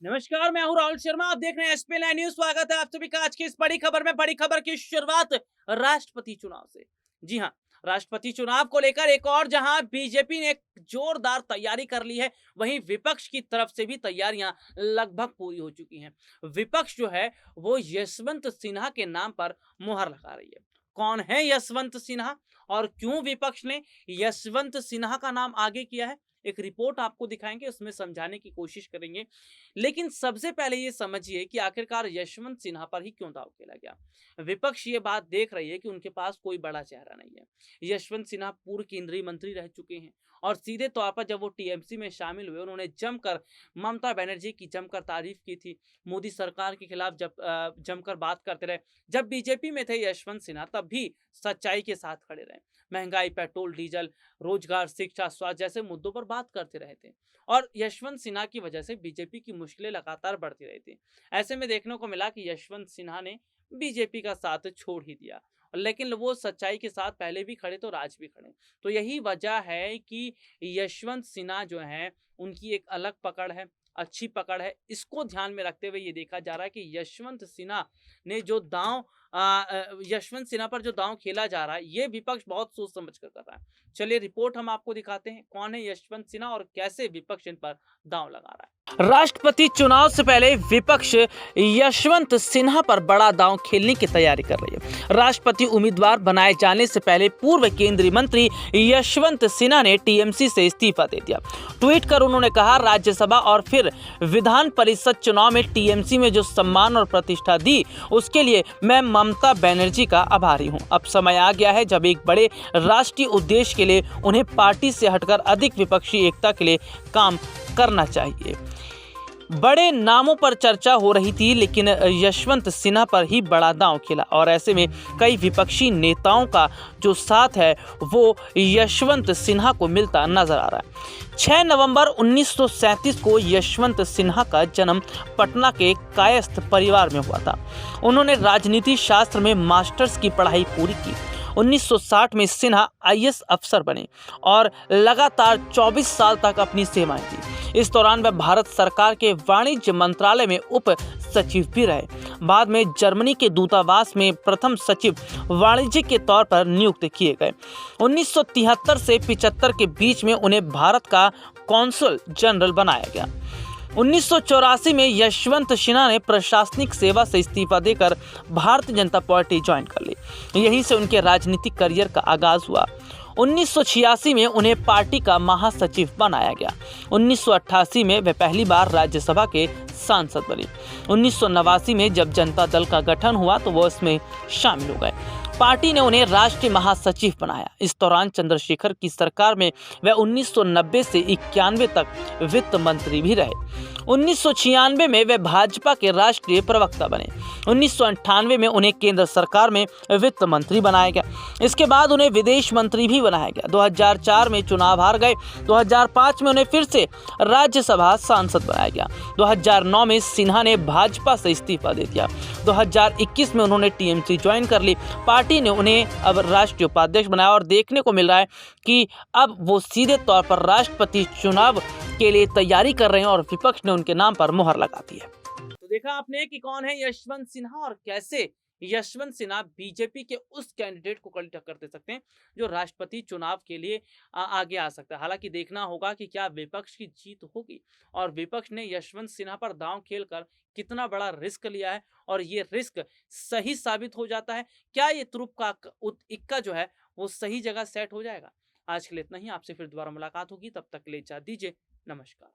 नमस्कार, मैं हूं राहुल शर्मा। आप देख रहे हैं एसपी लाइव न्यूज। स्वागत है आप सभी का आज की इस बड़ी खबर में। बड़ी खबर की शुरुआत राष्ट्रपति चुनाव से। जी हां, राष्ट्रपति चुनाव को लेकर एक और जहां बीजेपी ने एक जोरदार तैयारी कर ली है, वहीं विपक्ष की तरफ से भी तैयारियां लगभग पूरी हो चुकी हैं। विपक्ष जो है वो यशवंत सिन्हा के नाम पर मुहर लगा रही है। कौन है यशवंत सिन्हा और क्यों विपक्ष ने यशवंत सिन्हा का नाम आगे किया है, एक रिपोर्ट आपको दिखाएंगे, उसमें समझाने की कोशिश करेंगे। लेकिन सबसे पहले ये समझिए कि आखिरकार यशवंत सिन्हा पर ही क्यों दांव खेला गया। विपक्ष ये बात देख रही है कि उनके पास कोई बड़ा चेहरा नहीं है। यशवंत सिन्हा पूर्व केंद्रीय मंत्री रह चुके हैं और सीधे तौर पर जब वो टीएमसी में शामिल हुए, उन्होंने जमकर ममता बनर्जी की जमकर तारीफ की थी। मोदी सरकार के खिलाफ जब जमकर बात करते रहे। जब बीजेपी में थे यशवंत सिन्हा, तब भी सच्चाई के साथ खड़े रहे। महंगाई, पेट्रोल डीजल, रोजगार, शिक्षा, स्वास्थ्य जैसे मुद्दों पर बात करते रहे थे और यशवंत सिन्हा की वजह से बीजेपी की मुश्किलें लगातार बढ़ती रही थी। ऐसे में देखने को मिला कि यशवंत सिन्हा ने बीजेपी का साथ छोड़ ही दिया, लेकिन वो सच्चाई के साथ पहले भी खड़े तो आज भी खड़े। तो यही वजह है कि यशवंत सिन्हा जो है उनकी एक अलग पकड़ है, अच्छी पकड़ है। इसको ध्यान में रखते हुए ये देखा जा रहा है कि यशवंत सिन्हा ने जो दांव यशवंत सिन्हा पर जो दांव खेला जा रहा है, ये विपक्ष बहुत सोच समझ कर रहा है। चलिए रिपोर्ट हम आपको दिखाते हैं, कौन है यशवंत सिन्हा और कैसे विपक्ष इन पर दांव लगा रहा है। राष्ट्रपति चुनाव से पहले विपक्ष यशवंत सिन्हा पर बड़ा दांव खेलने की तैयारी कर रही है। राष्ट्रपति उम्मीदवार बनाए जाने से पहले पूर्व केंद्रीय मंत्री यशवंत सिन्हा ने टीएमसी से इस्तीफा दे दिया। ट्वीट कर उन्होंने कहा, राज्यसभा और फिर विधान परिषद चुनाव में टीएमसी में जो सम्मान और प्रतिष्ठा दी, उसके लिए मैं ममता बनर्जी का आभारी हूं। अब समय आ गया है जब एक बड़े राष्ट्रीय उद्देश्य के लिए उन्हें पार्टी से हटकर अधिक विपक्षी एकता के लिए काम करना चाहिए। बड़े नामों पर चर्चा हो रही थी, लेकिन यशवंत सिन्हा पर ही बड़ा दांव खेला और ऐसे में कई विपक्षी नेताओं का जो साथ है वो यशवंत सिन्हा को मिलता नजर आ रहा है। 6 नवंबर 1937 को यशवंत सिन्हा का जन्म पटना के कायस्थ परिवार में हुआ था। उन्होंने राजनीति शास्त्र में मास्टर्स की पढ़ाई पूरी की। 1960 में सिन्हा आईएएस अफसर बने और लगातार 24 साल तक अपनी सेवाएं दी। इस दौरान वह भारत सरकार के वाणिज्य मंत्रालय में उप सचिव भी रहे। बाद में जर्मनी के दूतावास में प्रथम सचिव वाणिज्य के तौर पर नियुक्त किए गए। 1973 से 75 के बीच में उन्हें भारत का कॉन्सुल जनरल बनाया गया। 1984 में यशवंत सिन्हा ने प्रशासनिक सेवा से इस्तीफा देकर भारतीय जनता पार्टी ज्वाइन कर ली। यहीं से उनके राजनीतिक करियर का आगाज हुआ। 1986 में उन्हें पार्टी का महासचिव बनाया गया। 1988 में वे पहली बार राज्यसभा के सांसद बने। 1989 में जब जनता दल का गठन हुआ तो वो इसमें शामिल हो गए। पार्टी ने उन्हें राष्ट्रीय महासचिव बनाया। इस दौरान चंद्रशेखर की सरकार में वे 1990 से 91 तक वित्त मंत्री भी रहे। 1996 में वे भाजपा के राष्ट्रीय प्रवक्ता बने। 1998 में उन्हें केंद्र सरकार में वित्त मंत्री बनाया गया। इसके बाद उन्हें विदेश मंत्री भी बनाया गया। 2004 में चुनाव हार गए। 2005 में उन्हें फिर से राज्यसभा सांसद बनाया गया। 2009 में सिन्हा ने भाजपा से इस्तीफा दे दिया। 2021 में उन्होंने टीएमसी ज्वाइन कर ली। पार्टी ने उन्हें अब राष्ट्रीय उपाध्यक्ष बनाया और देखने को मिल रहा है कि अब वो सीधे तौर पर राष्ट्रपति चुनाव के लिए तैयारी कर रहे हैं और विपक्ष ने उनके नाम पर मुहर लगा दी है। तो देखा आपने कि कौन है यशवंत सिन्हा और कैसे यशवंत सिन्हा बीजेपी के उस कैंडिडेट को कड़ी टक्कर दे सकते हैं जो राष्ट्रपति चुनाव के लिए आगे आ सकता है। हालांकि देखना होगा कि क्या विपक्ष की जीत होगी और विपक्ष ने यशवंत सिन्हा पर दांव खेलकर कितना बड़ा रिस्क लिया है और ये रिस्क सही साबित हो जाता है। क्या ये तुरुप का इक्का जो है वो सही जगह सेट हो जाएगा। आज के लिए इतना ही। आपसे फिर दोबारा मुलाकात होगी, तब तक के लिए इजाजत दीजिए। नमस्कार।